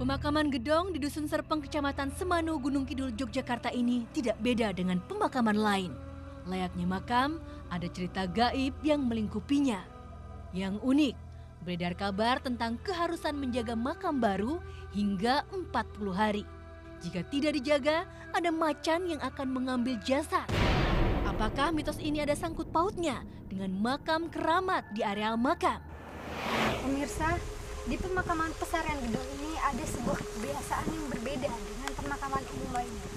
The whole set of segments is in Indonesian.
Pemakaman Gedong di Dusun Serpeng, Kecamatan Semanu, Gunung Kidul, Yogyakarta ini tidak beda dengan pemakaman lain. Layaknya makam, ada cerita gaib yang melingkupinya. Yang unik, beredar kabar tentang keharusan menjaga makam baru hingga 40 hari. Jika tidak dijaga, ada macan yang akan mengambil jasad. Apakah mitos ini ada sangkut pautnya dengan makam keramat di areal makam? Pemirsa, di pemakaman Pesarian Gedong ini ada sebuah kebiasaan yang berbeda dengan pemakaman umum lainnya,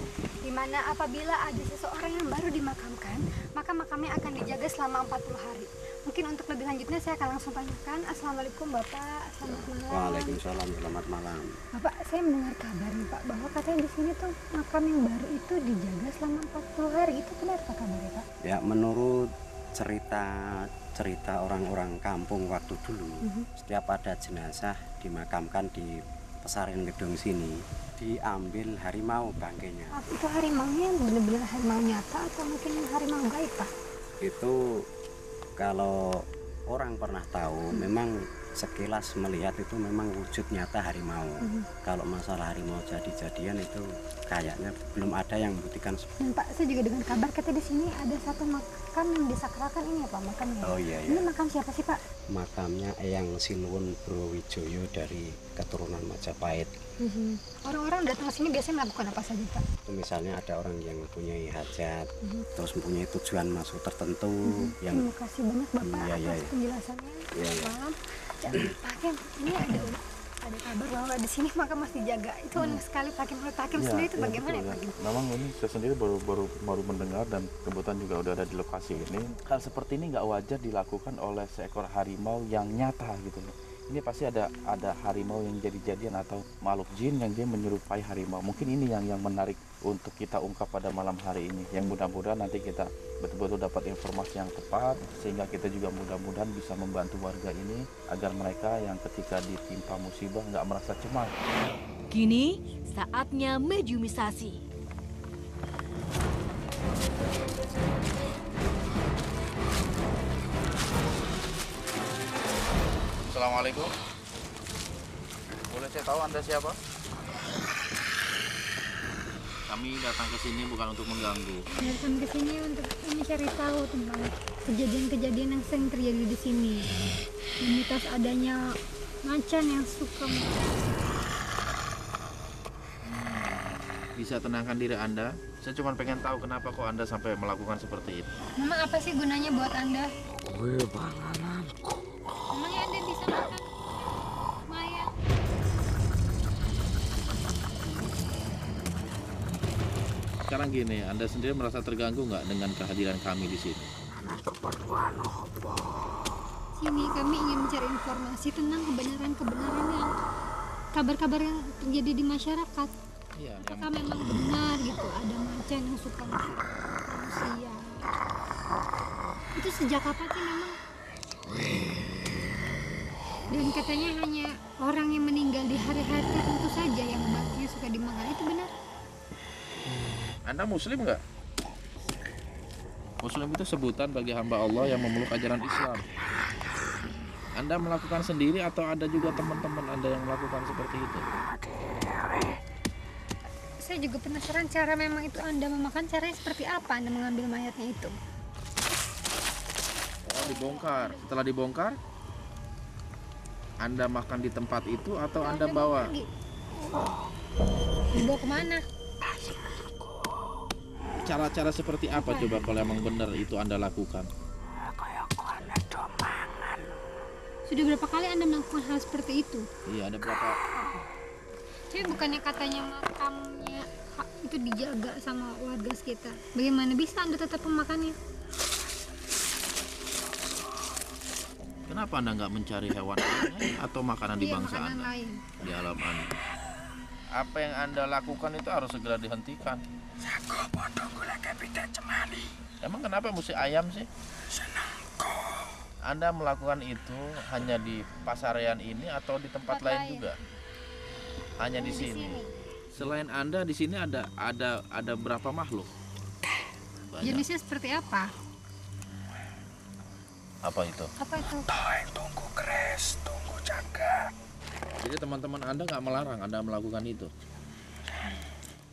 di mana apabila ada seseorang yang baru dimakamkan, maka makamnya akan dijaga selama 40 hari. Mungkin untuk lebih lanjutnya saya akan langsung tanyakan. Assalamualaikum Bapak, selamat malam. Waalaikumsalam, selamat malam. Bapak, saya mendengar kabar nih Pak, bahwa katanya di sini tuh makam yang baru itu dijaga selama 40 hari. Itu benar Pak kabarnya Pak? Ya, menurut cerita orang-orang kampung waktu dulu, setiap ada jenazah dimakamkan di Pesarian Gedong sini, diambil harimau bangkainya. Itu harimaunya benar-benar harimau nyata atau mungkin harimau gaib Pak? Itu kalau orang pernah tahu, memang sekilas melihat itu memang wujud nyata harimau. Kalau masalah harimau jadi-jadian itu kayaknya belum ada yang membuktikan. Dan Pak, saya juga dengar kabar katanya di sini ada satu makam yang disakralkan ini ya Pak, makamnya. Oh iya. Ini makam siapa sih Pak? Makamnya Eyang Sinuwun Browijoyo dari keturunan Majapahit. Orang-orang datang ke sini biasanya melakukan apa saja Pak? Itu misalnya ada orang yang mempunyai hajat, terus mempunyai tujuan masuk tertentu. Yang Terima kasih banyak Bapak atas penjelasannya. Maaf. Pak Kim, ini ada kabar bahwa di sini makam masih dijaga. Itu unik sekali Pak Kim. Menurut Pak Kim sendiri itu bagaimana ya Pak Kim? Memang ini saya sendiri baru mendengar dan kebetulan juga udah ada di lokasi ini. Hal seperti ini nggak wajar dilakukan oleh seekor harimau yang nyata gitu loh. Ini pasti ada harimau yang jadi-jadian atau makhluk jin yang dia menyerupai harimau. Mungkin ini yang menarik untuk kita ungkap pada malam hari ini. Yang mudah-mudahan nanti kita betul-betul dapat informasi yang tepat, sehingga kita juga mudah-mudahan bisa membantu warga ini agar mereka yang ketika ditimpa musibah nggak merasa cemas. Kini saatnya mediumisasi. Assalamualaikum. Boleh saya tahu Anda siapa? Kami datang ke sini bukan untuk mengganggu. Datang ke sini untuk cari tahu tentang kejadian-kejadian yang sering terjadi di sini. Mitos adanya macan yang suka. Bisa tenangkan diri Anda. Saya cuma pengen tahu kenapa kok Anda sampai melakukan seperti itu. Memang apa sih gunanya buat Anda? kue pangananku. Memangnya Anda bisa makan mayat? Sekarang gini, Anda sendiri merasa terganggu nggak dengan kehadiran kami di sini? Sini kami ingin mencari informasi tentang kebenaran yang kabar-kabar yang terjadi di masyarakat. Iya. Apakah memang benar gitu ada macan yang suka masuk manusia? Itu sejak kapan sih memang? Dan katanya hanya orang yang meninggal di hari-hari tertentu saja yang batunya suka dimakan. Itu benar? Anda Muslim nggak? Muslim itu sebutan bagi hamba Allah yang memeluk ajaran Islam. Anda melakukan sendiri atau ada juga teman-teman Anda yang melakukan seperti itu? Saya juga penasaran cara memang itu Anda memakan, caranya seperti apa Anda mengambil mayatnya itu? Oh, dibongkar. Setelah dibongkar, Anda makan di tempat itu atau Anda bawa? Dibawa kemana? Cara-cara seperti apa coba kalau emang benar itu Anda lakukan? Sudah berapa kali Anda melakukan hal seperti itu? Iya, ada berapa? Tapi bukannya katanya makamnya itu dijaga sama warga sekitar. Bagaimana bisa Anda tetap memakannya? Kenapa Anda nggak mencari hewan lain atau makanan di bangsa makanan Anda? lain. Di alam Anda. Apa yang Anda lakukan itu harus segera dihentikan. Emang kenapa mesti ayam sih? Anda melakukan itu hanya di Pasarian ini atau di tempat lain juga? Hanya di sini. Selain Anda di sini ada berapa makhluk? Banyak. Jenisnya seperti apa? Apa itu? Apa itu? Tunggu keres, tunggu jaga. Jadi teman-teman Anda nggak melarang Anda melakukan itu?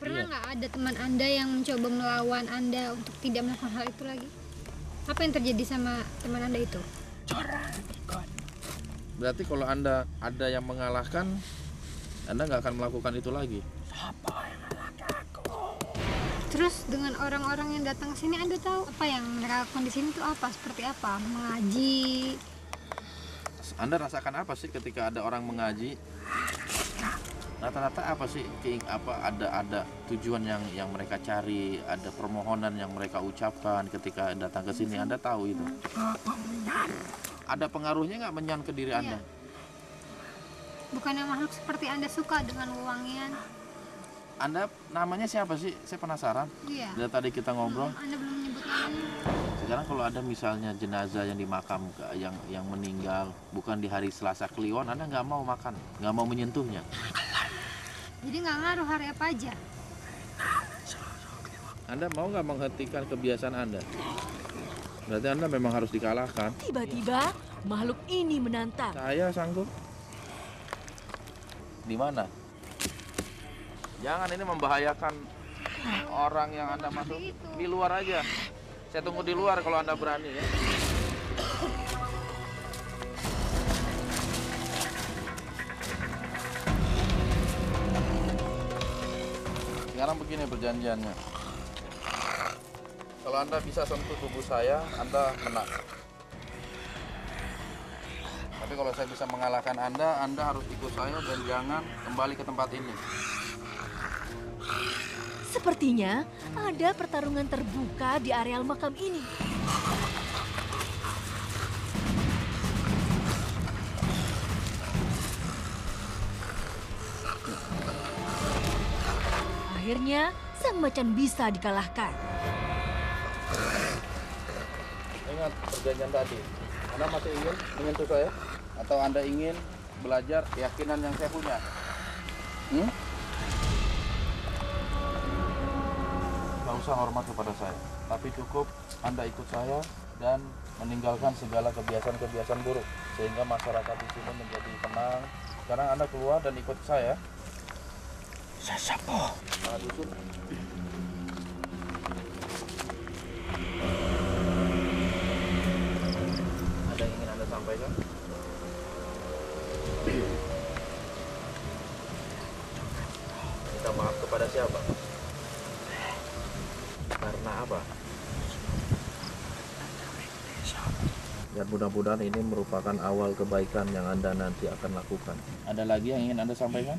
Pernah Iya. nggak ada teman Anda yang mencoba melawan Anda untuk tidak melakukan hal itu lagi? Apa yang terjadi sama teman Anda itu? Berarti kalau Anda ada yang mengalahkan, Anda nggak akan melakukan itu lagi? Terus dengan orang-orang yang datang ke sini, Anda tahu apa yang mereka lakukan di sini itu apa? Seperti apa? Mengaji. Anda rasakan apa sih ketika ada orang mengaji? Rata-rata apa sih ada tujuan yang mereka cari, ada permohonan yang mereka ucapkan ketika datang ke sini? Anda tahu itu? Ada pengaruhnya nggak menyan ke diri Anda? Bukannya makhluk seperti Anda suka dengan wewangian? Anda namanya siapa sih? Saya penasaran. Iya. Dari tadi kita ngobrol. Anda belum menyebut namanya. Sekarang kalau ada misalnya jenazah yang dimakamkan, yang meninggal bukan di hari Selasa Kliwon, Anda nggak mau makan, nggak mau menyentuhnya. Jadi nggak ngaruh hari apa aja. Anda mau nggak menghentikan kebiasaan Anda? Berarti Anda memang harus dikalahkan. Tiba-tiba makhluk ini menantang. Saya sanggup. Di mana? Jangan ini membahayakan orang yang Anda masuk. Di luar aja. Saya tunggu di luar kalau Anda berani ya. Sekarang begini perjanjiannya. Kalau Anda bisa sentuh tubuh saya, Anda menang. Tapi kalau saya bisa mengalahkan Anda harus ikut saya dan jangan kembali ke tempat ini. Sepertinya ada pertarungan terbuka di areal makam ini. Akhirnya, sang macan bisa dikalahkan. Ingat perjanjian tadi. Anda masih ingin menyentuh saya? Atau Anda ingin belajar keyakinan yang saya punya? Nggak usah hormat kepada saya, tapi cukup Anda ikut saya dan meninggalkan segala kebiasaan-kebiasaan buruk sehingga masyarakat di sini menjadi tenang. Sekarang Anda keluar dan ikut saya. Sasapo. Dusun. Ada yang ingin Anda sampaikan? Minta maaf kepada siapa? Karena apa? Dan mudah-mudahan ini merupakan awal kebaikan yang Anda nanti akan lakukan. Ada lagi yang ingin Anda sampaikan?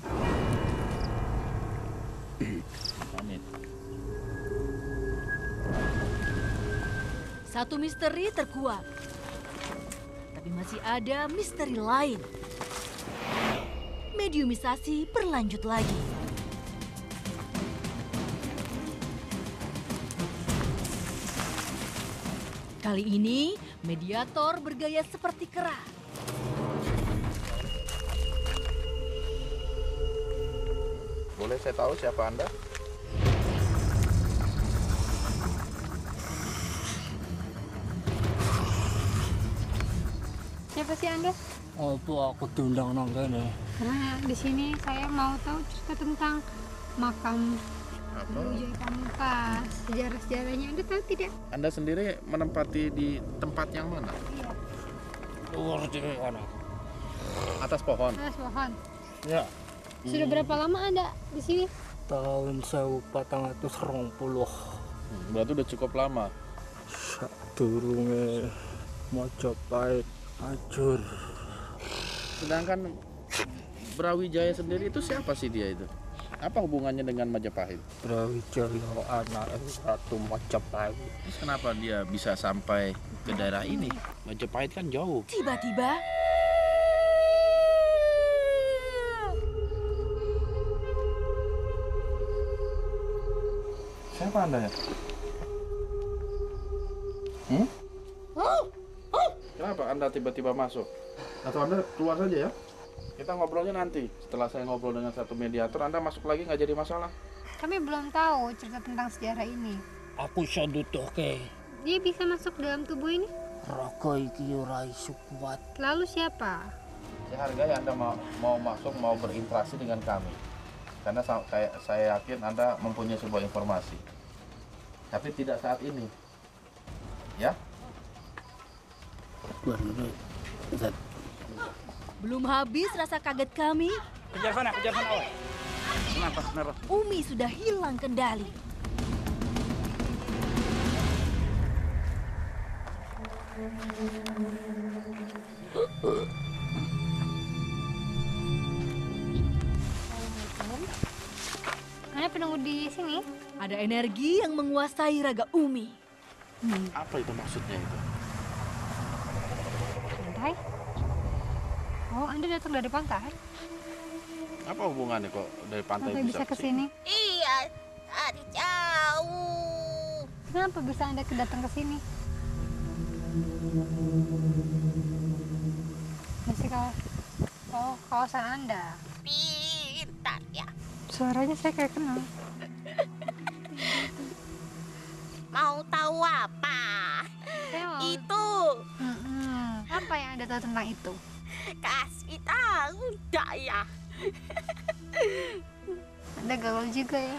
Amin. Satu misteri terkuak. Tapi masih ada misteri lain. Mediumisasi berlanjut lagi. Kali ini, mediator bergaya seperti kera. Boleh saya tahu siapa Anda? Siapa sih Anda? Apa aku diundang nang kene? Karena di sini saya mau tahu cerita tentang makam Apa? Wijaya Pamungkas, sejarah-sejarahnya. Anda tahu tidak? Anda sendiri menempati di tempat yang mana? Iya. Luar di kana. Atas pohon. Atas pohon. Ya, Sudah berapa lama Anda di sini? tahun 1420. Berarti udah cukup lama. Sadurunge Majapahit hancur. Sedangkan Brawijaya sendiri itu siapa sih dia itu? Apa hubungannya dengan Majapahit? Brawijaya anak Ratu Majapahit. Terus kenapa dia bisa sampai ke daerah ini? Majapahit kan jauh. Tiba-tiba, Siapa Anda ya? Kenapa Anda tiba-tiba masuk? Atau Anda keluar saja ya? Kita ngobrolnya nanti. Setelah saya ngobrol dengan satu mediator, Anda masuk lagi nggak jadi masalah. Kami belum tahu cerita tentang sejarah ini. Aku saduduhke Dia bisa masuk dalam tubuh ini? raga iki ora iso kuat. Lalu siapa? Saya hargai Anda mau masuk, mau berinteraksi dengan kami. Karena saya yakin Anda mempunyai sebuah informasi. Tapi tidak saat ini. Ya? Belum habis rasa kaget kami, Kejar sana, awal. Kenapa? Umi sudah hilang kendali. Anda penunggu di sini? Ada energi yang menguasai raga Umi. Apa itu maksudnya itu? Pantai? Oh, Anda datang dari pantai? Apa hubungannya kok dari pantai Sampai bisa ke sini? Iya, tadi jauh. Kenapa bisa Anda datang ke sini? Masih kawasan Anda. Pintar ya. Suaranya saya kayak kenal. Mau tahu apa? Saya mau. Itu Apa yang Anda tahu tentang itu? kasih tahu enggak ya? Anda gaul juga ya.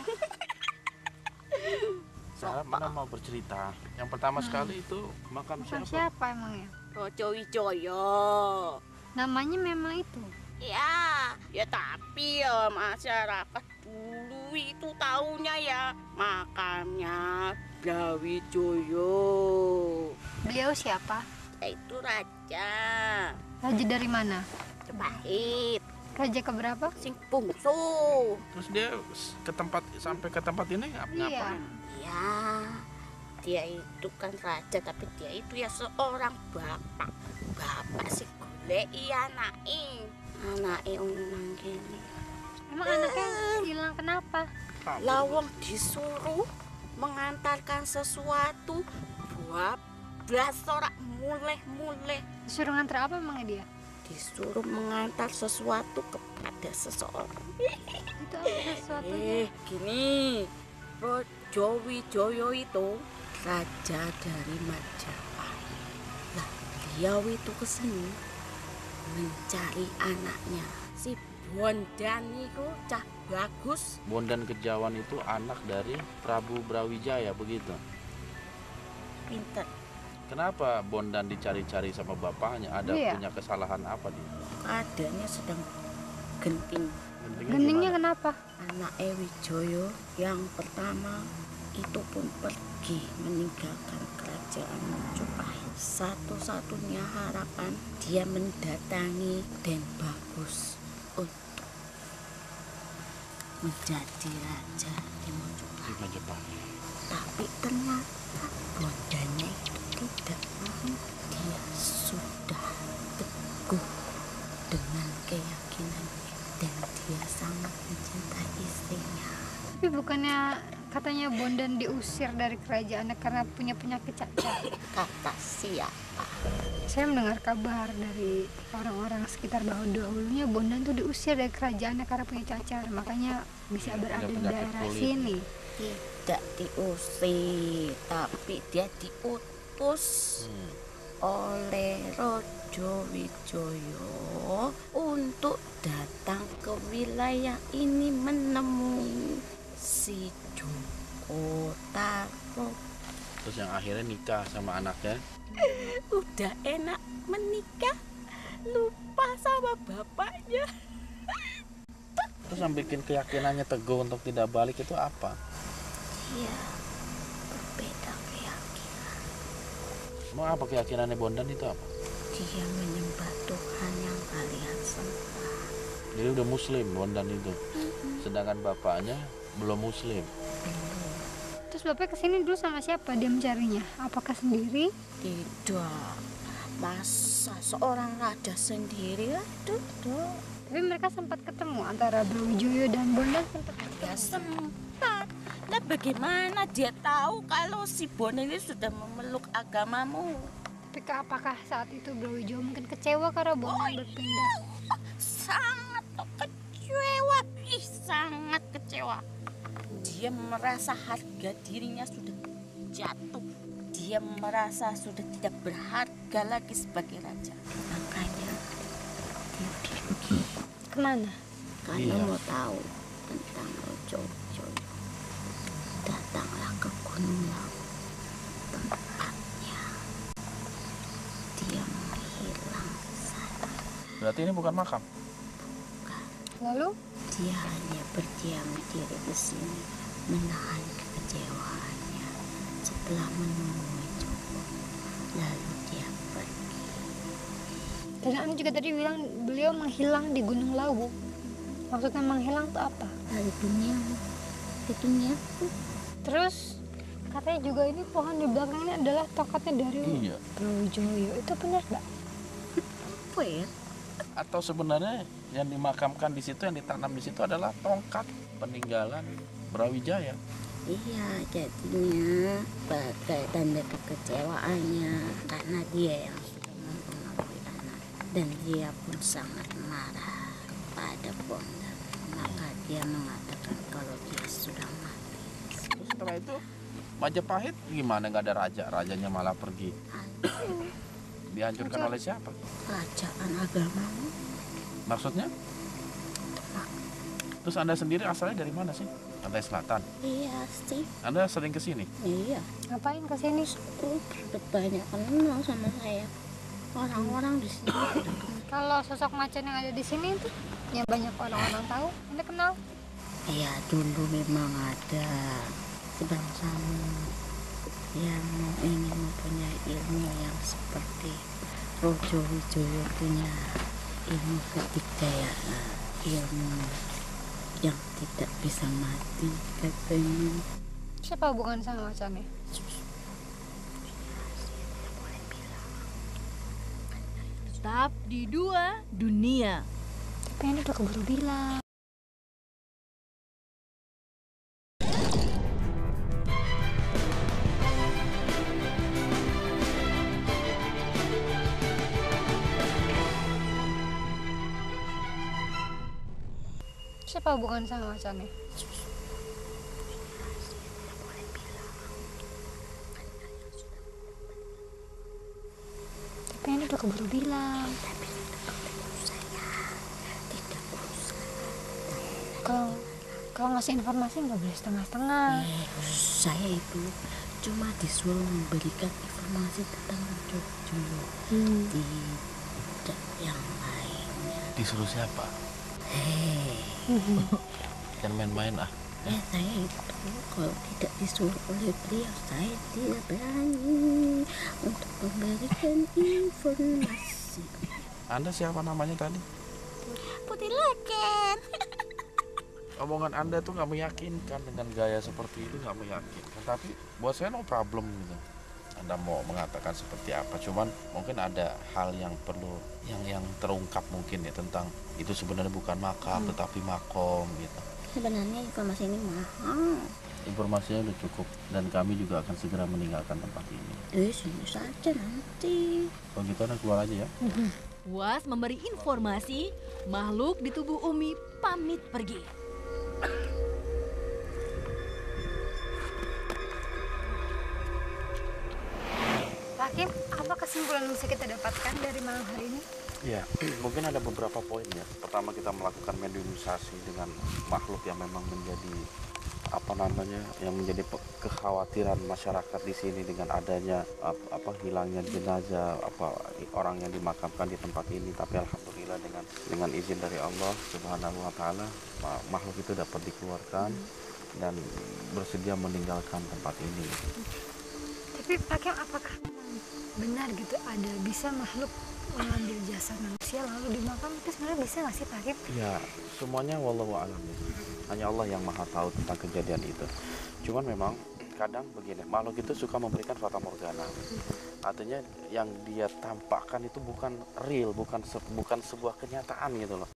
Saya mana mau bercerita. Yang pertama sekali itu makam Bukan siapa? siapa emangnya? Rojo Wijoyo. Namanya memang itu. Ya tapi ya masyarakat dulu itu taunya ya makamnya Brawijaya. Beliau siapa? Itu raja. Raja dari mana? Pahit, Raja keberapa? sing bungsu. Terus dia sampai ke tempat ini Iya. ngapain? Ya, dia itu kan raja tapi dia itu ya seorang bapak. Bapak sih goleki anake nang kene. Emang anaknya hilang kenapa? Lawang disuruh mengantarkan sesuatu buat blas ora muleh-muleh. Disuruh nganter apa emangnya dia? Disuruh mengantar sesuatu kepada seseorang. Itu apa sesuatunya? Gini, Rojo Wijoyo itu raja dari Majapahit. Lah, beliau itu kesini mencari anaknya. Si Bondan itu cah bagus. Bondan Kejawan itu anak dari Prabu Brawijaya begitu. Pinter. Kenapa Bondan dicari-cari sama bapaknya? Ada Iya. punya kesalahan apa dia? Keadaannya sedang genting. Geningnya kenapa? Anak Wijoyo yang pertama itu pun pergi meninggalkan kerajaan Majapahit. Satu-satunya harapan dia mendatangi Den Bagus untuk menjadi raja di Di Majapahit. Majapahit. Tapi ternyata bondanya itu tidak mau. Dia sudah teguh dengan keyakinannya dan dia sangat mencintai istrinya. Tapi bukannya katanya Bondan diusir dari kerajaannya karena punya penyakit cacar. Kata siapa? Saya mendengar kabar dari orang-orang sekitar bahwa dahulunya Bondan tuh diusir dari kerajaannya karena punya cacar. Makanya bisa berada di penyakit daerah kulit. sini. Tidak diusir, tapi dia diutus oleh Rojo Wijoyo untuk datang ke wilayah ini menemui si Joko Tarub. Terus yang akhirnya nikah sama anaknya. Udah enak menikah, lupa sama bapaknya. Terus yang bikin keyakinannya teguh untuk tidak balik itu apa? Dia berbeda keyakinan. Mau apa keyakinannya Bondan itu apa? Dia menyembah Tuhan yang kalian sembah. Jadi udah muslim Bondan itu. Sedangkan bapaknya belum muslim. Terus Bapak kesini dulu sama siapa dia mencarinya? Apakah sendiri? Tidak, masa seorang raja sendiri? Aduh, Tapi mereka sempat ketemu antara Brawijaya dan Bondan sempat ya ketemu. sempat. Nah bagaimana dia tahu kalau si Bondan ini sudah memeluk agamamu? Tapi apakah saat itu Brawijaya mungkin kecewa karena Bondan berpindah? Sangat kecewa, sangat kecewa. Dia merasa harga dirinya sudah jatuh. Dia merasa sudah tidak berharga lagi sebagai raja. Makanya dia Kemana? Karena Iya. mau tahu tentang Rojo, datanglah ke Gunung Lawu. Tempatnya dia menghilang sana. Berarti ini bukan makam. Lalu? Dia hanya berdiam diri di sini, menahan kekecewaannya. Setelah menemui cukup, lalu dia pergi. Dan Anda juga tadi bilang beliau menghilang di Gunung Lawu. Maksudnya menghilang itu apa? Dari dunia ke duniaku. Terus katanya juga ini pohon di belakang ini adalah tongkatnya dari Iya. Brawijaya. Itu benar nggak? Apa ya? Atau sebenarnya yang dimakamkan di situ, yang ditanam di situ adalah tongkat peninggalan Brawijaya. Iya, jadinya sebagai tanda kekecewaannya karena dia yang sudah mempengaruhi anak dan dia pun sangat marah kepada Bondan. Maka dia mengatakan kalau dia sudah mati. Terus setelah itu Majapahit gimana, nggak ada raja, rajanya malah pergi. Dihancurkan oleh siapa? Kerajaan agamamu. Maksudnya? Terus Anda sendiri asalnya dari mana sih? Pantai Selatan. Iya sih, Anda sering ke sini? iya. Ngapain ke sini? Banyak kenal sama saya. Orang-orang di sini udah kenal. Kalau sosok macan yang ada di sini itu yang banyak orang-orang tahu, Anda kenal? Iya, dulu memang ada sebangsamu yang ingin mempunyai ilmu yang seperti Rojo Wijoyo punya ilmu kedikdayaan, ilmu yang tidak bisa mati katanya. Siapa hubungan sama macannya? Tetap di Dua Dunia. Tapi Anda udah keburu bilang. Siapa hubungan sama macannya? Tapi Anda udah keburu bilang. Kalau ngasih informasi nggak boleh setengah-setengah. Saya itu cuma disuruh memberikan informasi tentang Rojo Wijoyo, tidak yang lainnya. Disuruh siapa? Jangan main-main ah. Saya itu kalau tidak disuruh oleh beliau, saya tidak berani untuk memberikan informasi. Anda siapa namanya tadi? Putih Leken. Omongan Anda tuh nggak meyakinkan, dengan gaya seperti itu nggak meyakinkan. Tapi buat saya no problem gitu. Anda mau mengatakan seperti apa, cuman mungkin ada hal yang perlu yang terungkap mungkin ya, tentang itu sebenarnya bukan makam tetapi makom gitu. Sebenarnya informasi ini mahal. Informasinya udah cukup dan kami juga akan segera meninggalkan tempat ini. Sini saja nanti. Kalau gitu Anda keluar aja ya. Puas memberi informasi, makhluk di tubuh Umi pamit pergi. Hakim, apa kesimpulan yang bisa kita dapatkan dari malam hari ini? Ya, mungkin ada beberapa poin ya. Pertama, kita melakukan mediumisasi dengan makhluk yang memang menjadi yang menjadi kekhawatiran masyarakat di sini dengan adanya hilangnya jenazah orang yang dimakamkan di tempat ini. Tapi alhamdulillah dengan izin dari Allah Subhanahu wa taala, makhluk itu dapat dikeluarkan dan bersedia meninggalkan tempat ini. Tapi Hakim, apakah benar gitu ada bisa makhluk mengambil jasad manusia lalu dimakan? Itu sebenarnya bisa nggak sih Pak Hakim? Ya, semuanya wallahu a'lam. Hanya Allah yang maha tahu tentang kejadian itu. Cuman memang kadang begini, makhluk itu suka memberikan fata morgana. Artinya yang dia tampakkan itu bukan real, bukan sebuah kenyataan gitu loh.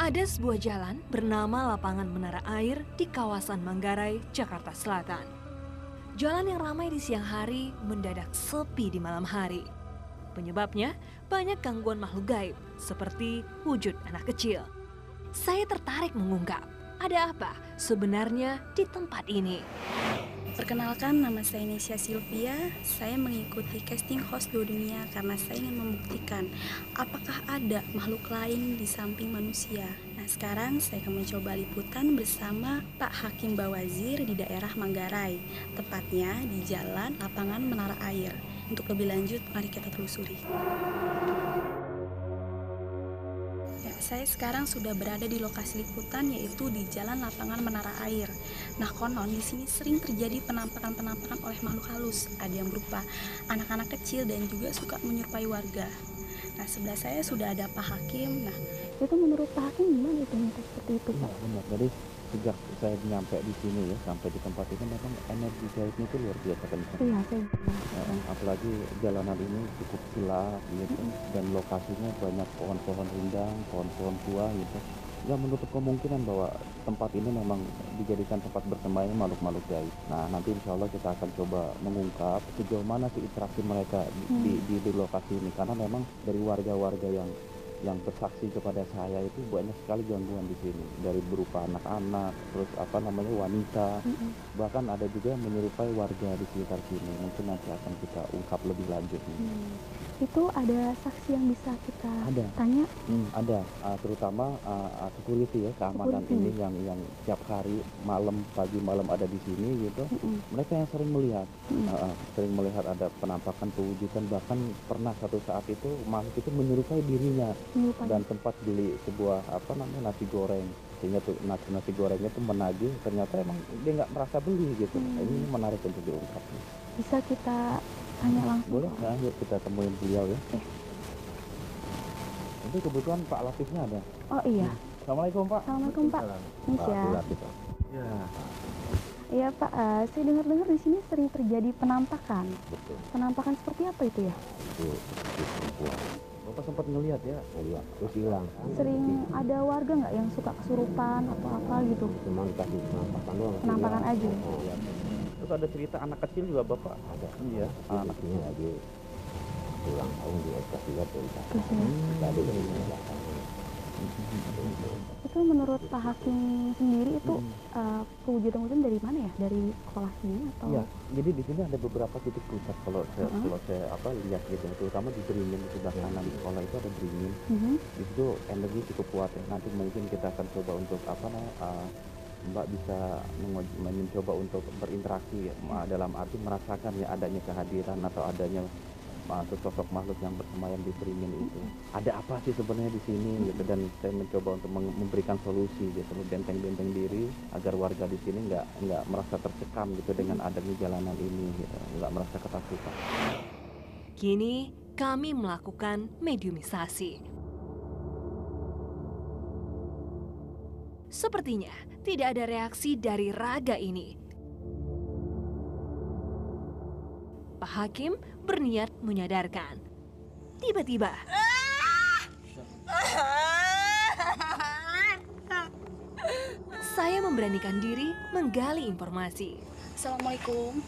Ada sebuah jalan bernama Lapangan Menara Air di kawasan Manggarai, Jakarta Selatan. Jalan yang ramai di siang hari mendadak sepi di malam hari. Penyebabnya banyak gangguan makhluk gaib seperti wujud anak kecil. Saya tertarik mengungkap, ada apa sebenarnya di tempat ini? Perkenalkan, nama saya Nesya Sylvia. Saya mengikuti casting host Dua Dunia karena saya ingin membuktikan apakah ada makhluk lain di samping manusia. Nah, sekarang saya akan mencoba liputan bersama Pak Hakim Bawazir di daerah Manggarai, tepatnya di Jalan Lapangan Menara Air. Untuk lebih lanjut, mari kita telusuri. Saya sekarang sudah berada di lokasi liputan, yaitu di Jalan Lapangan Menara Air. Nah, konon di sini sering terjadi penampakan-penampakan oleh makhluk halus. Ada yang berupa anak-anak kecil dan juga suka menyerupai warga. Nah, sebelah saya sudah ada Pak Hakim. Nah, itu menurut Pak Hakim gimana itu seperti itu, Pak? Benar. Jadi sejak saya nyampe di sini ya, sampai di tempat ini memang energi gaibnya itu luar biasa kencang. Iya, saya apalagi jalanan ini cukup gelap gitu, dan lokasinya banyak pohon-pohon rindang, pohon-pohon tua gitu. Ya, menutup kemungkinan bahwa tempat ini memang dijadikan tempat bersemayam makhluk-makhluk gaib. Nah, nanti insya Allah kita akan coba mengungkap sejauh mana sih interaksi mereka di lokasi ini, karena memang dari warga-warga yang bersaksi kepada saya itu banyak sekali gangguan di sini, dari berupa anak-anak, terus wanita, bahkan ada juga yang menyerupai warga di sekitar sini. Mungkin nanti akan kita ungkap lebih lanjut. Itu ada saksi yang bisa kita tanya? Ada, terutama security ya, keamanan ini yang tiap hari pagi malam ada di sini gitu. Mereka yang sering melihat ada penampakan pewujudan, bahkan pernah satu saat itu makhluk itu menyerupai dirinya dan sempat beli sebuah nasi goreng, sehingga tuh nasi gorengnya tuh menagih, ternyata emang dia nggak merasa beli gitu. Ini menarik untuk diungkap. Bisa kita tanya langsung? Boleh, yuk kita temuin beliau ya. Itu kebetulan Pak Latifnya ada. Oh iya. Assalamualaikum Pak. Assalamualaikum Pak. Pak Latif. Ya. Iya Pak, saya dengar-dengar di sini sering terjadi penampakan. Betul. Penampakan seperti apa itu ya? Bapak sempat ngelihat ya? Iya, terus hilang. Sering ada warga nggak yang suka kesurupan atau apa gitu? Cuma kasih penampakan doang. Penampakan aja. Iya. Terus ada cerita anak kecil juga Bapak? Ada. Iya. Anaknya lagi ulang tahun dia kasih lihat Tadi itu menurut Pak Hakim sendiri itu pewujudan dari mana ya? Dari sekolah sini atau? Iya, jadi di sini ada beberapa titik pusat kalau saya lihat gitu, terutama di beringin di sebelah kanan sekolah itu ada beringin. Di situ energi cukup kuat ya. Nanti mungkin kita akan coba untuk Mbak bisa mencoba untuk berinteraksi ya, dalam arti merasakan ya adanya kehadiran atau adanya sosok makhluk yang bersemayam di beringin itu. Ada apa sih sebenarnya di sini gitu, dan saya mencoba untuk memberikan solusi gitu, benteng-benteng diri agar warga di sini nggak merasa tercekam gitu dengan adanya jalanan ini gitu, nggak merasa ketakutan. Kini kami melakukan mediumisasi. Sepertinya tidak ada reaksi dari raga ini. Pak Hakim berniat menyadarkan. Tiba-tiba saya memberanikan diri menggali informasi. Assalamualaikum.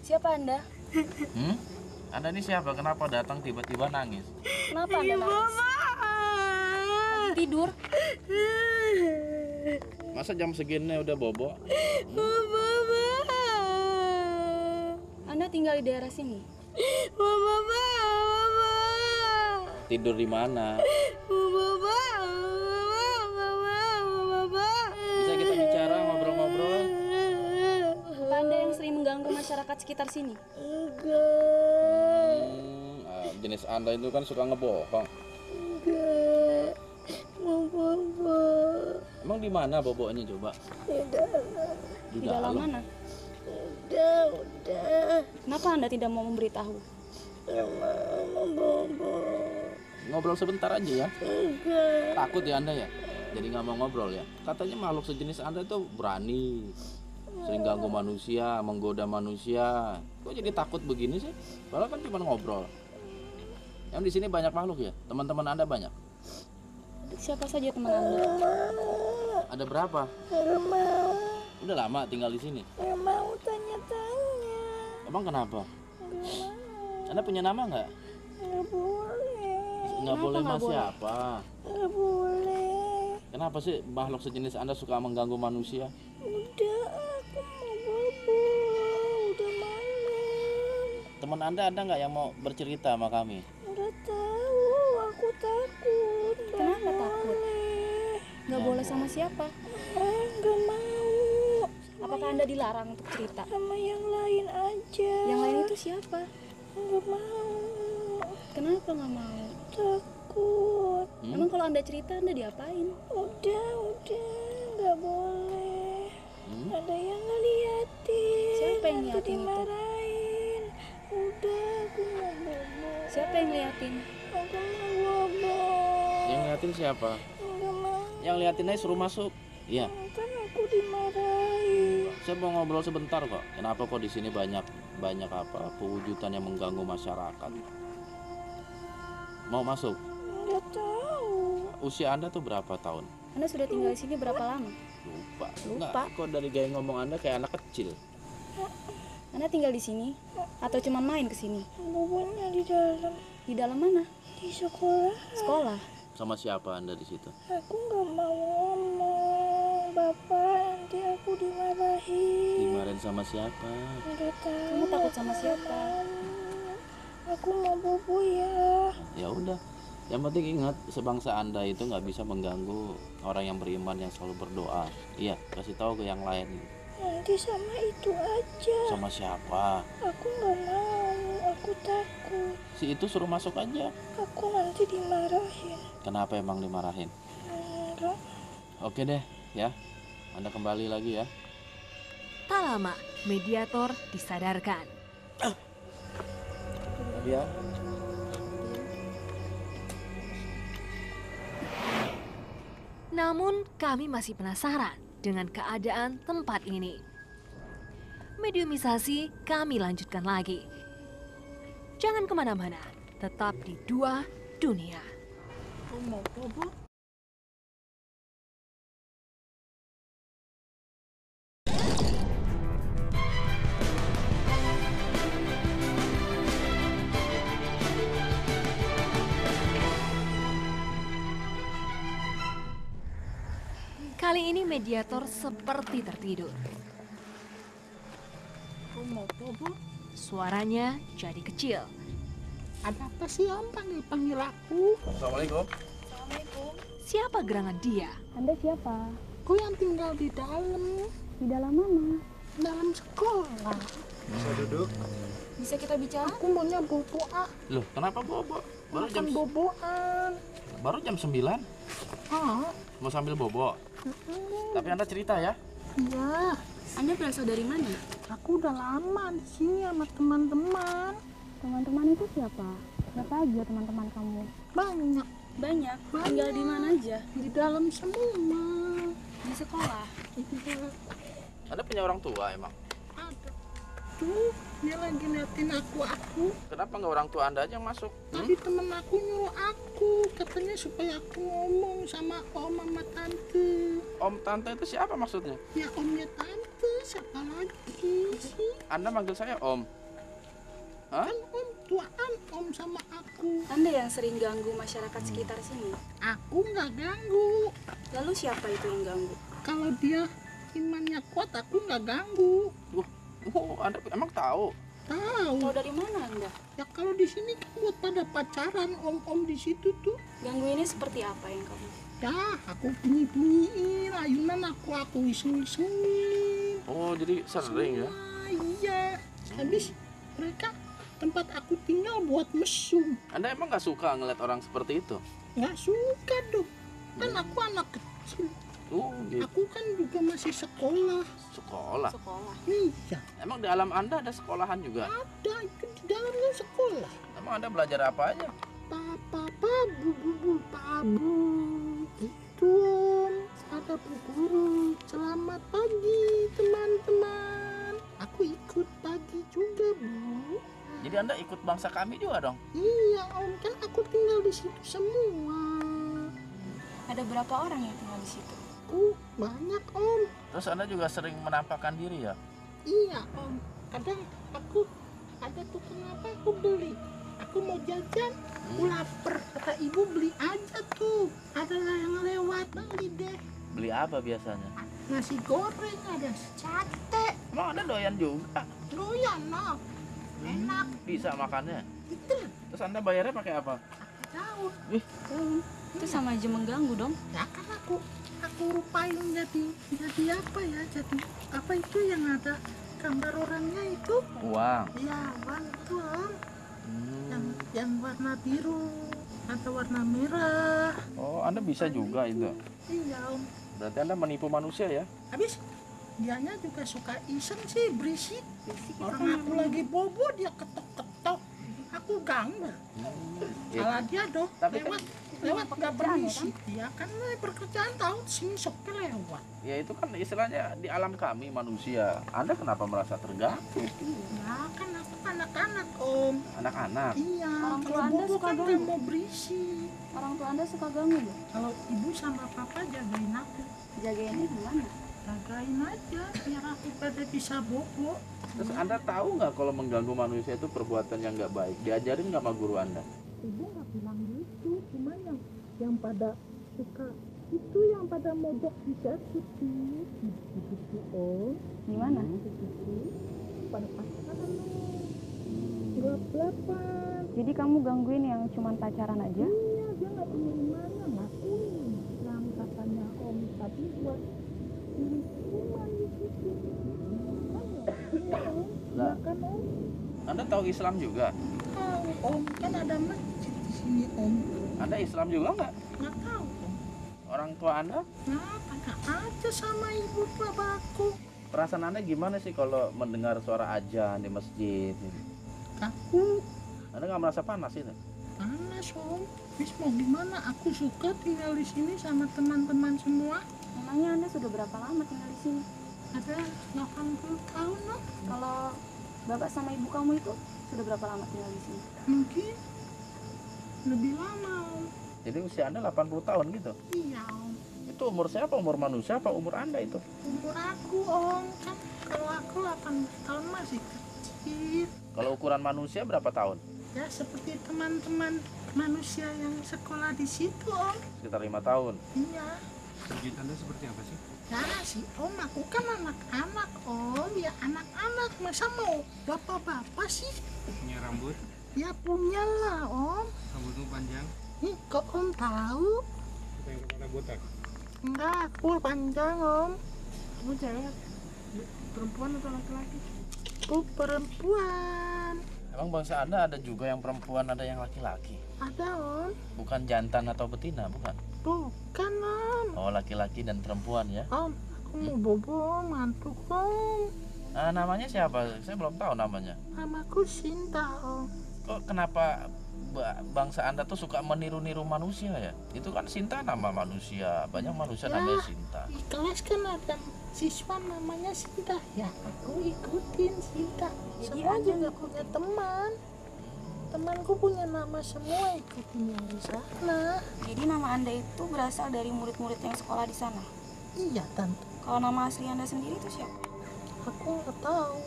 Siapa Anda? Anda ini siapa? Kenapa datang tiba-tiba nangis? Kenapa Anda nangis? Lagi tidur? Masa jam segini udah bobo? Anda tinggal di daerah sini? Tidur di mana? Bisa kita bicara, ngobrol-ngobrol? Apa Anda yang sering mengganggu masyarakat sekitar sini? Jenis Anda itu kan suka ngebohong. Emang di mana boboknya coba? Di dalam mana? Kenapa Anda tidak mau memberitahu? Ngobrol sebentar aja ya. Takut ya Anda ya? Jadi nggak mau ngobrol ya? Katanya makhluk sejenis Anda itu berani, sering ganggu manusia, menggoda manusia. Kok jadi takut begini sih? Padahal kan cuma ngobrol. Yang di sini banyak makhluk ya? Teman-teman Anda banyak? Siapa saja teman Anda? Ada berapa? Udah lama tinggal di sini? Nggak mau tanya-tanya. Emang kenapa? Nggak mau. Anda punya nama nggak? Nggak boleh. Nggak boleh nggak mas boleh? siapa? Nggak boleh. Kenapa sih makhluk sejenis Anda suka mengganggu manusia? Udah, aku mau bobo. Udah malam. Teman Anda ada nggak yang mau bercerita sama kami? Nggak tahu, aku takut. Nggak Kenapa takut? boleh. Nggak boleh sama siapa? Nggak mau. Apakah Anda dilarang untuk cerita? Sama yang lain aja. Yang lain itu siapa? Nggak mau. Kenapa nggak mau? Takut. Emang kalau Anda cerita, Anda diapain? Udah, nggak boleh. Hmm? Ada yang ngeliatin. Siapa yang Aku ngeliatin itu? dimarahin. Udah, aku mau bobo. Siapa yang ngeliatin? Aku mau bobo. Yang ngeliatin siapa? Nggak mau. Yang liatin aja suruh masuk. Iya. Kan aku dimarahin. Saya mau ngobrol sebentar kok. Kenapa kok di sini banyak apa pewujudan yang mengganggu masyarakat? Mau masuk? Nggak tahu. Usia Anda tuh berapa tahun? Anda sudah tinggal di sini berapa lama? Lupa. Lupa. Nggak, kok dari gaya ngomong Anda kayak anak kecil. Anda tinggal di sini? Atau cuma main ke sini? Bobonya di dalam. Di dalam mana? Di sekolah. Sekolah. Sama siapa Anda di situ? Aku nggak mau ngomong. Bapak, nanti aku dimarahin. Dimarahin sama siapa? Nggak tahu. Kamu takut sama siapa? Aku mau bobo ya. Ya udah. Yang penting ingat, sebangsa Anda itu nggak bisa mengganggu orang yang beriman yang selalu berdoa. Iya, kasih tahu ke yang lain. Nanti sama itu aja. Sama siapa? Aku nggak mau. Aku takut. Si itu suruh masuk aja. Aku nanti dimarahin. Kenapa emang dimarahin? Enggak. Oke deh, ya. Anda kembali lagi ya. Tak lama, mediator disadarkan. Ya. Namun kami masih penasaran dengan keadaan tempat ini. Mediumisasi kami lanjutkan lagi. Jangan kemana-mana, tetap di Dua Dunia. Kali ini mediator seperti tertidur. Suaranya jadi kecil. Ada apa sih Om panggil aku? Assalamualaikum. Siapa gerangan dia? Anda siapa? Aku yang tinggal di dalam Di dalam mana? dalam sekolah. Bisa duduk. Bisa kita bicara? Aku maunya bobo Loh, kenapa bobo? makan boboan. Baru jam 9. Ah, Mau sambil bobo. Tapi Anda cerita ya. iya. Anda berasal dari mana? Aku udah lama di sini sama teman-teman. Teman-teman itu siapa? Siapa aja teman-teman kamu? Banyak Banyak. Tinggal di mana aja? di dalam semua. Di sekolah. Iya. Anda punya orang tua emang? Ada. Tuh, dia lagi liatin aku. Kenapa nggak orang tua Anda aja yang masuk? Tadi temen aku nyuruh aku, katanya supaya aku ngomong sama om sama tante. Om tante itu siapa maksudnya? Ya omnya tante, siapa lagi sih? Anda manggil saya Om. Hah? Kan om tuaan om sama aku. Anda yang sering ganggu masyarakat sekitar sini. Aku nggak ganggu. Lalu siapa itu yang ganggu? Kalau dia imannya kuat, aku nggak ganggu. Oh, Anda emang tahu? Tahu? Tahu dari mana Anda? Ya kalau di sini kan buat pada pacaran om-om di situ tuh. Ganggu ini seperti apa yang kamu? Ya aku bunyi-bunyiin, ayunan aku iseng-isengin. Oh, jadi sering ya? Iya. Habis mereka tempat aku tinggal buat mesum. Anda emang nggak suka ngeliat orang seperti itu? Nggak suka dong. Kan aku anak kecil. Oh, gitu. Aku kan juga masih sekolah. Sekolah. Sekolah. Iya. Emang di alam Anda ada sekolahan juga? Ada itu di dalamnya sekolah. Emang Anda belajar apa aja? Papa, bu, pabu. Itu om. Ada bu guru. Selamat pagi teman-teman. Aku ikut pagi juga bu. Jadi Anda ikut bangsa kami juga dong? Iya om, kan aku tinggal di situ semua. Ada berapa orang yang tinggal di situ? aku banyak Om. Terus Anda juga sering menampakkan diri ya? Iya Om, kadang aku ada tuh kenapa aku beli. Aku mau jajan, aku lapar. Kata ibu beli aja tuh. Ada yang lewat, beli deh. Beli apa biasanya? Nasi goreng, ada sate. Emang Anda doyan juga? Doyan no. Enak. Bisa makannya? Gitu. Terus Anda bayarnya pakai apa? Daun. Itu sama aja mengganggu dong. Ya kan aku rupain jadi apa ya? Jadi apa itu yang ada gambar orangnya itu? Uang. Iya, uang itu Om. Yang warna biru, ada warna merah. Oh, Anda bisa juga itu? Iya Om. Berarti Anda menipu manusia ya? Habis dianya juga suka iseng sih, berisik. Orang aku lagi bobo dia ketok-ketok. Aku ganggu. Salah dia dong. Tapi lewat nggak berisik. Dia kan pekerjaan tahu sini sopnya lewat. Ya itu kan istilahnya di alam kami manusia. Anda kenapa merasa terganggu? Ya kan aku anak-anak Om. Anak-anak? Iya. Orang tua Kalau Anda bobo suka kan ganggu? nggak mau berisik. Orang tua Anda suka ganggu ya? Kalau ibu sama papa jagain aku. Jagainnya gimana? Jagain aja biar aku pada bisa bobo. Terus Anda tahu nggak kalau mengganggu manusia itu perbuatan yang nggak baik? Diajarin nggak sama guru Anda? Ibu nggak bilang gitu, cuma yang pada suka itu yang pada mojok bisa gitu Om. Gimana? Gitu pada pacaran gelap-gelapan. Jadi kamu gangguin yang cuman pacaran aja? Iya, dia nggak punya imannya, ngakuin yang katanya Om tadi buat pilih iman di situ. Lah. Kan Om? Anda tahu Islam juga? Tahu Om, kan ada masjid di sini Om. Anda Islam juga nggak? Nggak tahu Om. Orang tua Anda? Nah, tanya aja sama ibu bapakku. Perasaan Anda gimana sih kalau mendengar suara azan di masjid? Aku Anda nggak merasa panas itu? panas Om. Bis mau gimana? Aku suka tinggal di sini sama teman-teman semua. Memangnya Anda sudah berapa lama tinggal di sini? Ada 80 tahun Om. Kalau bapak sama ibu kamu itu sudah berapa lama tinggal di sini? Mungkin lebih lama Om. Jadi usia Anda 80 tahun gitu? Iya Om. Itu umur siapa? Umur manusia apa umur Anda itu? Umur aku Om. Kan kalau aku 80 tahun masih kecil. Kalau ukuran manusia berapa tahun? Ya seperti teman-teman manusia yang sekolah di situ Om. Sekitar 5 tahun. Iya. Wujud Anda seperti apa sih? Ya sih Om, aku kan anak-anak Om. Ya anak-anak, masa mau bapak-bapak sih? Punya rambut? Ya punya lah Om. Rambutmu panjang? Nih kok Om tahu? Kita yang kepala botak? Enggak, aku panjang Om. Kamu cewek? Perempuan atau laki-laki? Aku perempuan. Emang bangsa Anda ada juga yang perempuan, ada yang laki-laki? Ada Om. Bukan jantan atau betina, bukan? Bukan Om. Oh, laki-laki dan perempuan ya? Om, aku mau bobo, ngantuk Om. Nah, namanya siapa? Saya belum tahu namanya. Namaku Sinta Om. Kok kenapa bangsa Anda tuh suka meniru-niru manusia ya? Itu kan Sinta nama manusia, banyak manusia Ya. namanya Sinta. Di kelas kan ada siswa namanya Sinta. Ya aku ikutin Sinta. Jadi Semua Anda juga punya teman. Temanku punya nama semua, ikutin yang di sana. Jadi nama Anda itu berasal dari murid-murid yang sekolah di sana. Iya Tante, Kalau nama asli Anda sendiri itu siapa? aku nggak tahu.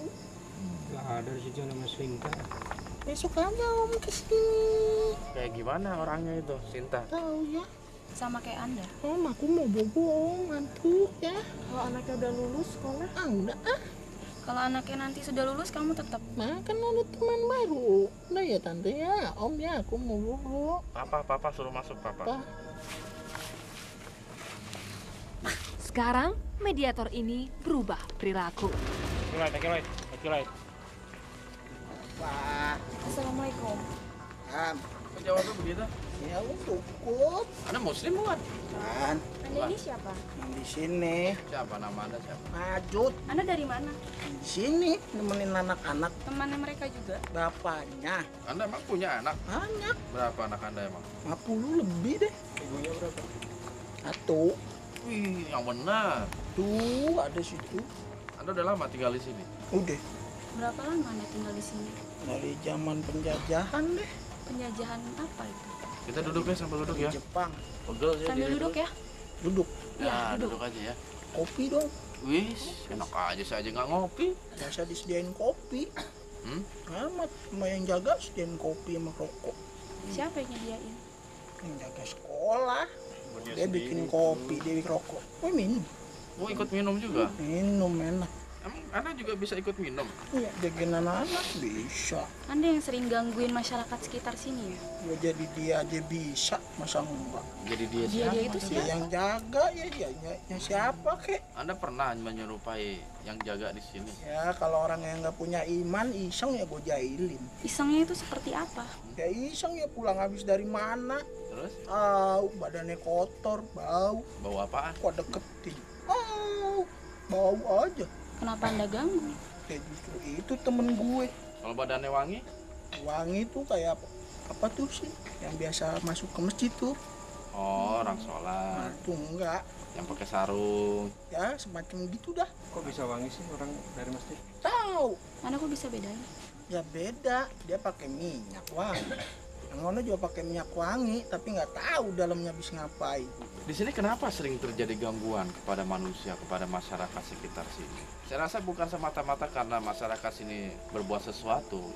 Lah ada di situ nama Sinta. Besok aja Om kesini. Kayak gimana orangnya itu, Sinta? Tahu ya. Sama kayak Anda. Om, aku mau bobo Om, ngantuk ya. Kalau anaknya udah lulus sekolah? Ah udah ah. Kalau anaknya nanti sudah lulus, kamu tetap. Nah kan ada teman baru. Udah ya Tante ya, Om ya aku mau bobo. Papa suruh masuk, Papa. Apa? Sekarang mediator ini berubah perilaku. Laki-laki. Wah, Assalamualaikum. Kok jawabnya begitu? ya cukup Anda muslim bukan? kan Anda ini siapa? yang di sini Siapa nama Anda siapa? Majud Anda dari mana? di sini nemenin anak-anak Temannya mereka juga? bapaknya Anda emang punya anak? banyak Berapa anak Anda emang? 50 lebih deh. Ibunya berapa? Satu Wih, yang benar. tuh ada situ Anda udah lama tinggal di sini? udah Berapa lama Anda tinggal di sini? dari zaman penjajahan deh Penjajahan apa itu? Kita duduk ya, sambil duduk ya. Jepang. Pegel ya Sambil diri duduk terus. ya. Duduk. Ya, duduk aja ya. Kopi dong. Wis, enak aja saya aja nggak ngopi. Biasa disediain kopi. Amat sama yang jaga sediain kopi sama rokok. Siapa yang nyediain? Yang jaga sekolah. Dia bikin kopi, dia bikin rokok. Minum. Oh, ikut minum juga? Minum enak. Emang Anda juga bisa ikut minum? Iya, jagain anak-anak bisa. Anda yang sering gangguin masyarakat sekitar sini ya? Ya jadi dia aja bisa, masa enggak? Jadi dia Dia siapa? itu Dia siapa? yang jaga ya siapa kek? Anda pernah menyerupai yang jaga di sini? Ya kalau orang yang nggak punya iman iseng ya gue jahilin. Isengnya itu seperti apa? Ya iseng ya pulang habis dari mana? Terus? Badannya kotor, bau. Bau apaan? Kok deketin? Bau aja. Kenapa Anda ganggu? Ya justru itu temen gue. Kalau badannya wangi? Wangi tuh kayak apa tuh sih? Yang biasa masuk ke masjid tuh. Oh, orang Nah, sholat. tuh enggak. Yang pakai sarung. Ya semacam gitu dah. Kok bisa wangi sih orang dari masjid? Tahu. Anda kok bisa bedain? Ya beda. Dia pakai minyak wangi. Yang mana juga pakai minyak wangi, tapi nggak tahu dalamnya bisa ngapain. Di sini kenapa sering terjadi gangguan kepada manusia, kepada masyarakat sekitar sini? Saya rasa bukan semata-mata karena masyarakat sini berbuat sesuatu.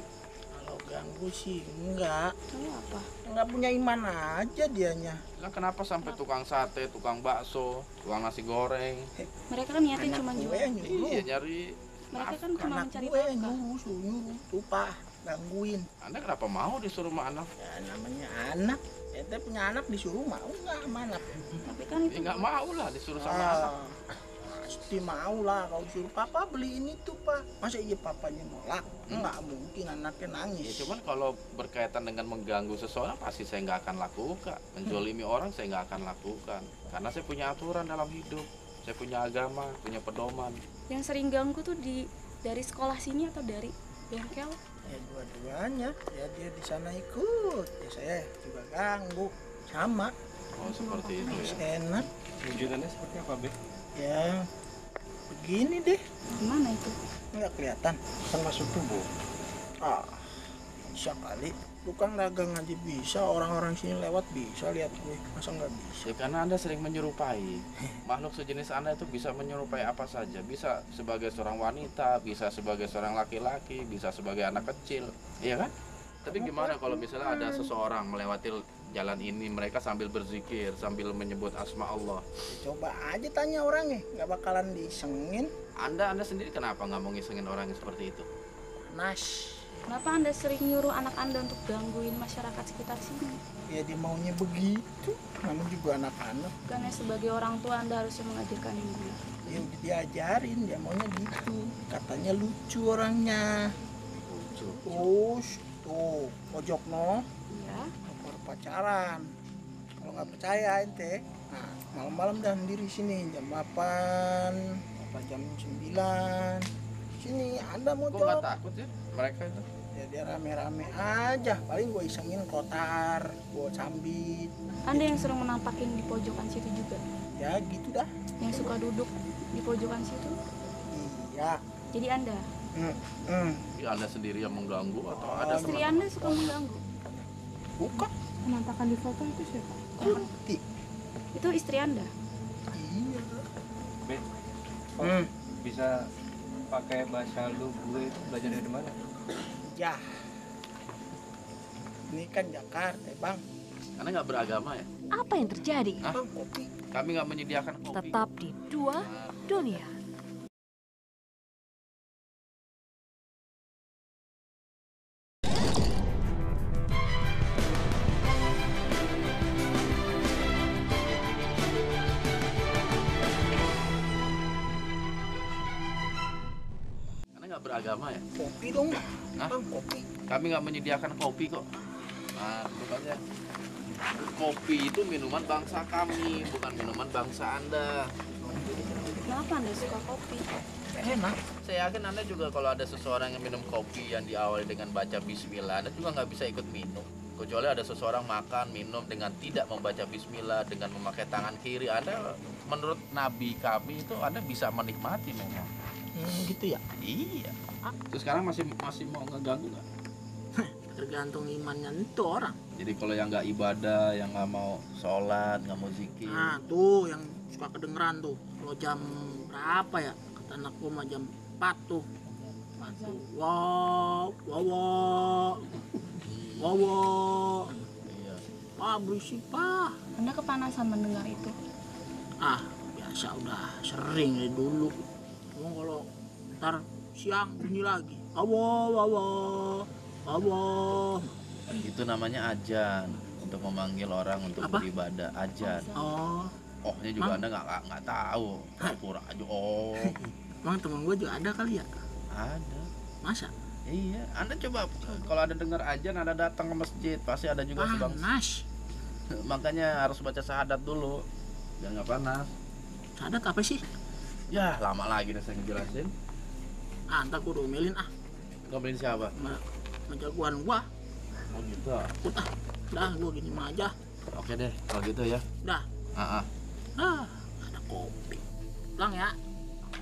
Kalau ganggu sih enggak. Lalu apa? Nggak punya iman aja dianya. Lah kenapa sampai tukang sate, tukang bakso, tukang nasi goreng? Mereka kan niatnya Anak cuma gue jual. yang nyuruh. Iya, nyari. Mereka kan cuma Anak mencari gue yang nafkah. nyuruh tuh pak, gangguin. Anda kenapa mau disuruh sama anak? Ya namanya anak. Ente punya anak disuruh mau nggak sama anak? Tapi kan Ya itu nggak mau lah disuruh sama anak. Pasti mau lah kalau disuruh papa beli ini tuh pak. Masa iya papanya nolak? Nggak mungkin anaknya nangis. Ya cuman kalau berkaitan dengan mengganggu seseorang pasti saya nggak akan lakukan. Menjolimi orang saya nggak akan lakukan. Karena saya punya aturan dalam hidup. Saya punya agama, punya pedoman. yang sering ganggu tuh dari sekolah sini atau dari bengkel? Ya dua-duanya. Ya dia di sana ikut. Ya saya juga ganggu. Sama. Oh seperti itu ya. Enak. Wujudannya seperti apa, Be? Ya begini deh. Gimana itu? Nggak kelihatan. Kan masuk tubuh. Bisa kali. Tukang dagang aja bisa, orang-orang sini lewat bisa lihat gue, masa nggak bisa? Ya karena Anda sering menyerupai. Makhluk sejenis Anda itu bisa menyerupai apa saja. Bisa sebagai seorang wanita, bisa sebagai seorang laki-laki, bisa sebagai anak kecil. Iya kan? Tapi gimana kalau misalnya ada seseorang melewati jalan ini, mereka sambil berzikir, sambil menyebut asma Allah. Coba aja tanya orangnya, nggak bakalan disengin. Anda sendiri kenapa nggak mau ngisengin orang yang seperti itu? Panas. Kenapa Anda sering nyuruh anak Anda untuk gangguin masyarakat sekitar sini? Ya dia maunya begitu, namanya juga anak-anak. Karena sebagai orang tua Anda harusnya mengajarkan yang benar. Ya udah diajarin, dia maunya gitu. Katanya lucu orangnya. Lucu. Terus tuh pojok no, Iya. baru pacaran. Kalau nggak percaya ente, nah malam-malam dah sendiri sini jam 8, apa jam 9. Sini Anda mau Kok nggak takut ya mereka itu? Ya dia rame-rame aja, paling gue isengin kotar, gue cambit. Anda yang sering menampakin di pojokan situ juga? Ya gitu dah. Yang suka duduk di pojokan situ? Iya. Jadi Anda? Ya Anda sendiri yang mengganggu atau ada Istri teman? Anda suka mengganggu? Bukan. Penampakan di foto itu siapa? Kunti. Itu istri Anda? Iya. Be, kok bisa pakai bahasa lu gue itu belajar dari mana? Ya. Ini kan Jakarta, Bang. Karena nggak beragama ya? Apa yang terjadi? Bang, kopi. Kami nggak menyediakan kopi. Tetap di Dua Dunia. Karena nggak beragama ya? Kopi dong. Hah? Bang, kopi. Kami nggak menyediakan kopi kok. Nah, bukannya kopi itu minuman bangsa kami, bukan minuman bangsa Anda. Kenapa Anda suka kopi? Enak. Saya yakin Anda juga kalau ada seseorang yang minum kopi yang diawali dengan baca bismillah, Anda juga nggak bisa ikut minum. Kecuali ada seseorang makan, minum dengan tidak membaca bismillah, dengan memakai tangan kiri. Anda, menurut Nabi kami itu Anda bisa menikmati memang. Gitu ya. Iya. Terus sekarang masih mau ngeganggu nggak? tergantung imannya itu orang. Jadi kalau yang nggak ibadah, yang nggak mau sholat, nggak mau zikir. Nah tuh yang suka kedengeran tuh kalau jam berapa ya, kata anak gua mah jam 4 tuh. Wow, wow, wow, wow. Iya. Wah berisik pak. Anda kepanasan mendengar itu? Ah biasa udah sering dari dulu. Cuma kalau ntar siang bunyi lagi. Awo, awo, awo. Itu namanya ajan untuk memanggil orang untuk Apa? beribadah. Ajan. Oh, Ohnya juga Mang? Anda nggak tahu. Pura aja. Oh, emang temen gue juga ada kali ya? ada. Masa? Iya, Anda coba kalau ada dengar ajan, Anda datang ke masjid, pasti ada juga sedang. Panas. Makanya harus baca syahadat dulu, biar nggak panas. Sadat apa sih? Ya, lama lagi deh saya ngejelasin. Ah, ntar gue domelin ah. Ngomelin siapa? Sama jagoan gua. Oh gitu. Takut ah. Dah, gua gini mah aja. Oke deh, kalau gitu ya. Dah. Ada kopi. Pulang ya.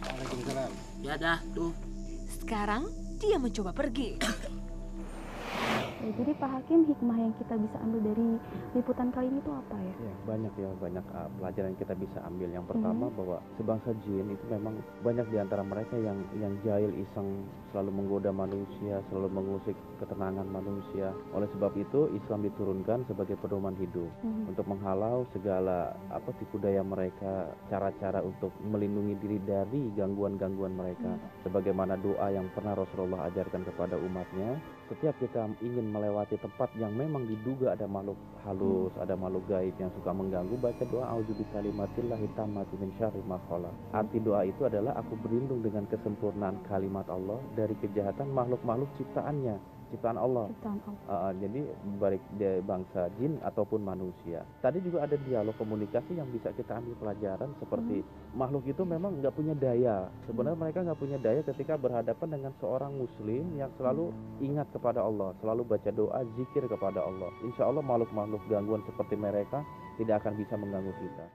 Waalaikumsalam. Ya dah, tuh. Sekarang dia mencoba pergi. Ya, jadi Pak Hakim, hikmah yang kita bisa ambil dari liputan kali ini itu apa ya? Ya, banyak pelajaran yang kita bisa ambil. Yang pertama bahwa sebangsa jin itu memang banyak di antara mereka yang jahil, iseng, selalu menggoda manusia, selalu mengusik ketenangan manusia. Oleh sebab itu Islam diturunkan sebagai pedoman hidup untuk menghalau segala tipu daya mereka, cara-cara untuk melindungi diri dari gangguan-gangguan mereka. Sebagaimana doa yang pernah Rasulullah ajarkan kepada umatnya, setiap kita ingin melewati tempat yang memang diduga ada makhluk halus, ada makhluk gaib yang suka mengganggu, baca doa auzubikallimatillahi tammati min syarri ma khalaq. Arti doa itu adalah aku berlindung dengan kesempurnaan kalimat Allah dari kejahatan makhluk-makhluk ciptaan Allah. Jadi baik dari bangsa jin ataupun manusia. Tadi juga ada dialog komunikasi yang bisa kita ambil pelajaran seperti makhluk itu memang nggak punya daya. Sebenarnya mereka nggak punya daya ketika berhadapan dengan seorang muslim yang selalu ingat kepada Allah, selalu baca doa, zikir kepada Allah. Insya Allah makhluk-makhluk gangguan seperti mereka tidak akan bisa mengganggu kita.